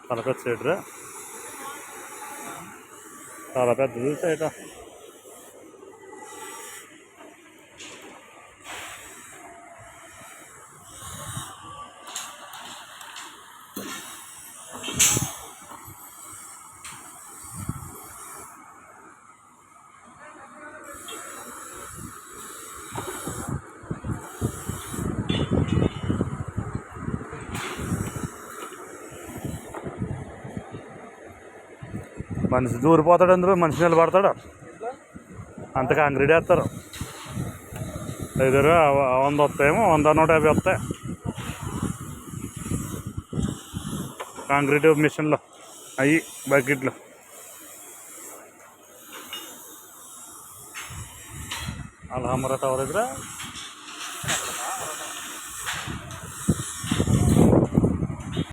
చాలా పెద్ద సైడ్రా, చాలా పెద్దది సైట్. మనిషి దూరిపోతాడు, అందులో మనిషి నిలబడతాడు. అంత కాంక్రీట్ వేస్తారు. ఎదురు 100 వస్తాయేమో, 100, 150 వస్తాయి కాంక్రీట్ మిషన్లో. అవి బకెట్లు. అల్హమ్రా టవర్ దగ్గర